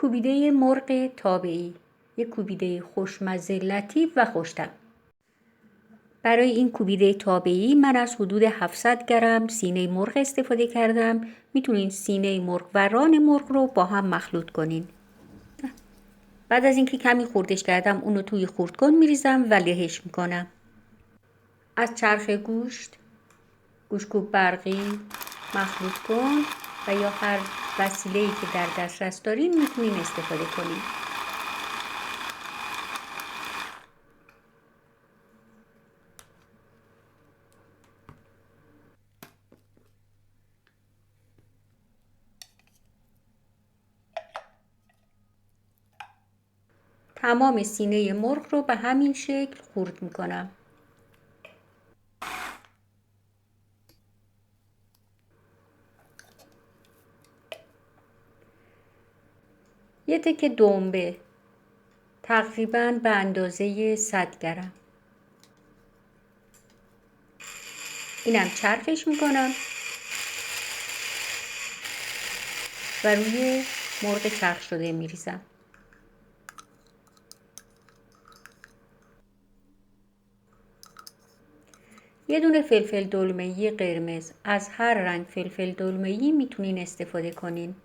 کوبیده مرغ تابعی، یک کوبیده خوشمزه، لطیف و خوش‌طعم. برای این کوبیده تابعی من از حدود 700 گرم سینه مرغ استفاده کردم. میتونین سینه مرغ و ران مرغ رو با هم مخلوط کنین. بعد از اینکه کمی خردش کردم اونو توی خردکن میریزم و لهش میکنم. از چرخ گوشت، گوشتکوب برقی مخلوط کن و یا هر وسیله‌ای که در دسترس دارین میتونین استفاده کنین. تمام سینه مرغ رو به همین شکل خرد میکنم. یه تکه دنبه تقریباً به اندازه 100 گرم. اینم چرخش میکنم و روی مرغ چرخ شده میریزم. یه دونه فلفل دلمه‌ای قرمز، از هر رنگ فلفل دلمه‌ای میتونین استفاده کنین.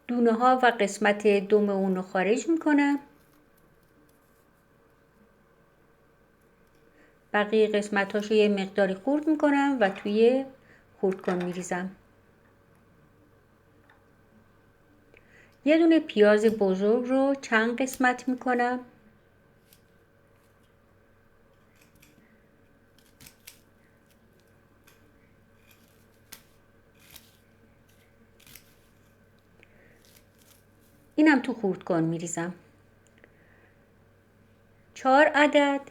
دونه ها و قسمت دم اونو خارج میکنم. بقیه قسمتاشو یه مقداری خرد میکنم و توی خردکن میریزم. یه دونه پیاز بزرگ رو چند قسمت میکنم. اینم تو خردکن میریزم. 4 عدد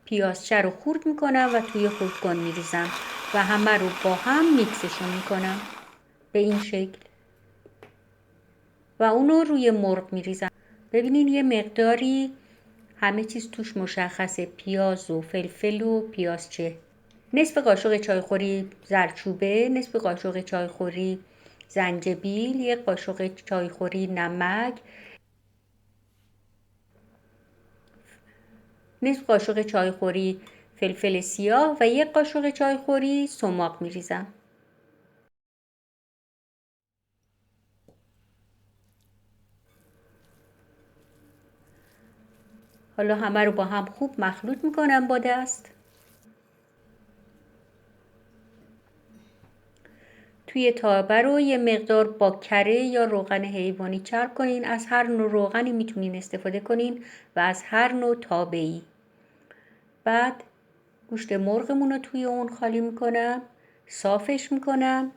پیازچه رو خرد میکنم و توی خردکن میریزم و همه رو با هم میکسشون میکنم به این شکل و اونو روی مرغ میریزم. ببینین یه مقداری همه چیز توش مشخصه، پیاز و فلفل و پیازچه. نصف قاشق چایخوری زردچوبه، نصف قاشق چایخوری زنجبیل، یک قاشق چایخوری نمک، نصف قاشق چایخوری فلفل سیاه و یک قاشق چایخوری سماق میریزم. حالا همه رو با هم خوب مخلوط میکنم با دست. توی تابه رو یه مقدار با کره یا روغن حیوانی چرب کنین. از هر نوع روغنی میتونین استفاده کنین و از هر نوع تابه‌ای. بعد گوشت مرغمون رو توی اون خالی میکنم، صافش میکنم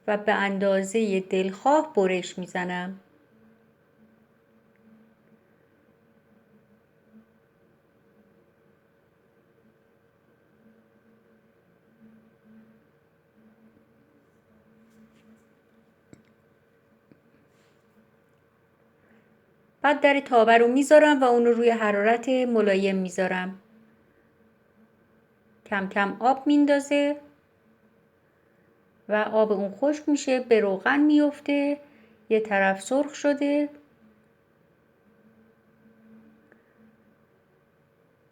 و به اندازه دلخواه برش میزنم. بعد در تابه رو میذارم و اون رو روی حرارت ملایم میذارم. کم کم آب میندازه و آب اون خشک میشه، به روغن میفته، یه طرف سرخ شده.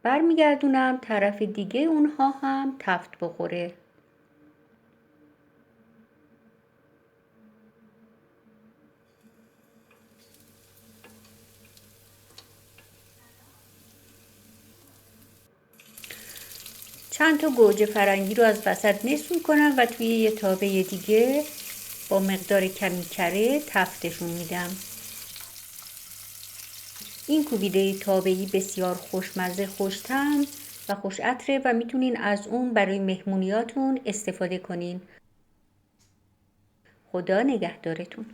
برمیگردونم طرف دیگه اونها هم تفت بخوره. چند تا گوجه فرنگی رو از وسط نصف میکنم و توی یه تابه دیگه با مقدار کمی کره تفتشون میدم. این کوبیده تابه‌ای بسیار خوشمزه، خوش‌طعم و خوش عطره و میتونین از اون برای مهمونیاتون استفاده کنین. خدا نگهدارتون.